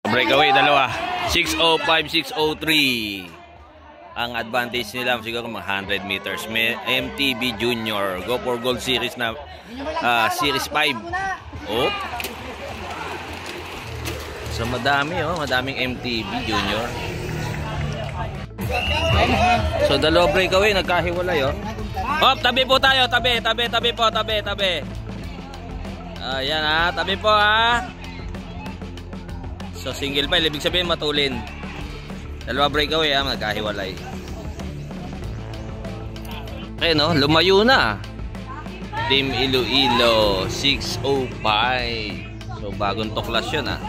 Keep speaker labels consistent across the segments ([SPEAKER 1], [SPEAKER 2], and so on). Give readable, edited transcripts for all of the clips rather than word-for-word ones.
[SPEAKER 1] Breakaway, dalawa. 605, 603. Ang advantage nila siguro mga 100 meters. May MTB Junior. Go for Gold Series na Series 5. Oh. So madami madaming MTB Junior. So dalawa breakaway nagkahiwalay oh. Hop, tabi po tayo, tabi po, tabi. Ayan ha, tabi po ha. So single file, ibig sabihin matulin. Dalawa breakaway ha, nagkahiwalay. Okay no, lumayo na. Team Iloilo 605. So bagong tuklas yun ha.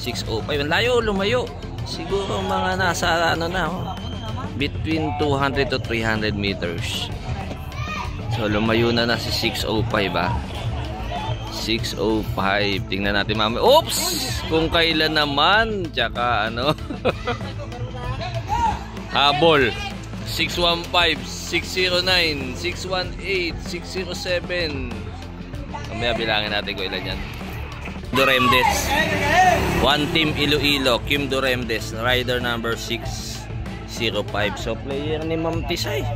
[SPEAKER 1] 605. Layo, lumayo. Siguro mga nasa ano na between 200 to 300 meters. So lumayo na si 605 ba? 605. Tingnan natin mamaya. Oops! Kung kailan naman. Tsaka ano. Habol. 615, 609, 618, 607. Mamaya bilangin natin kung ilan yan. Duremdes. One Team Iloilo. Kim Duremdes. Rider number 605. So player ni Ma'am Tisay.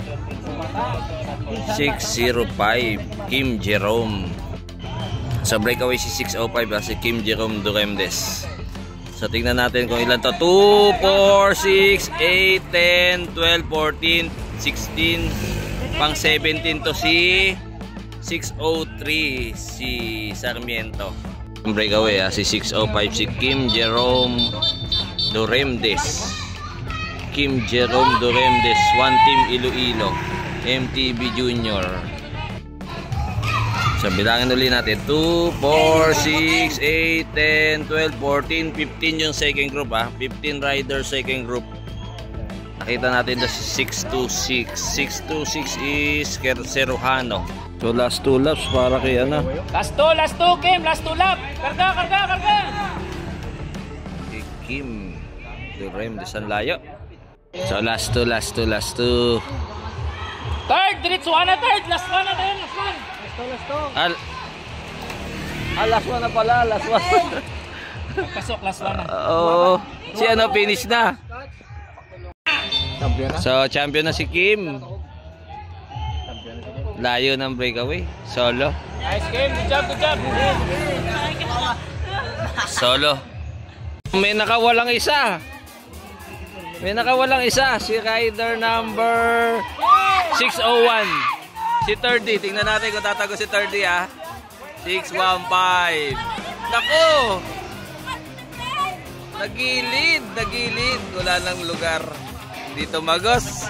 [SPEAKER 1] 605. Kim Jerome. Sa breakaway si 605 si Kim Jerome Duremdes. So tingnan natin kung ilan to. 2, 4, 6, 8, 10, 12, 14, 16. Pang 17 to si 603 si Sarmiento. Breakaway si 605 si Kim Jerome Duremdes. Kim Jerome Duremdes, One Team Iloilo, MTB Junior. So bilangin ulit natin 2, 4, 6, 8, 10, 12, 14, 15 yung second group 15 riders second group. Nakita natin na si 626. 626 is Serujano. So last 2 laps para kay ano.
[SPEAKER 2] Last 2 Kim, last 2 lap. Karga.
[SPEAKER 1] Kay Kim Duremdes ang layo. So last 2.
[SPEAKER 2] Third, diretso na third. Last one.
[SPEAKER 1] Last one na pala, last one.
[SPEAKER 2] Pasok, last one na.
[SPEAKER 1] Oo. Si ano, finish na. So, champion na si Kim. Layo ng breakaway. Solo.
[SPEAKER 2] Nice Kim, good job.
[SPEAKER 1] Solo. May nakawalang isa. Si rider number 601. Si 30, tingnan natin kung tatago si 30 615. Nako! Nagilid. Wala nang lugar. Dito magos.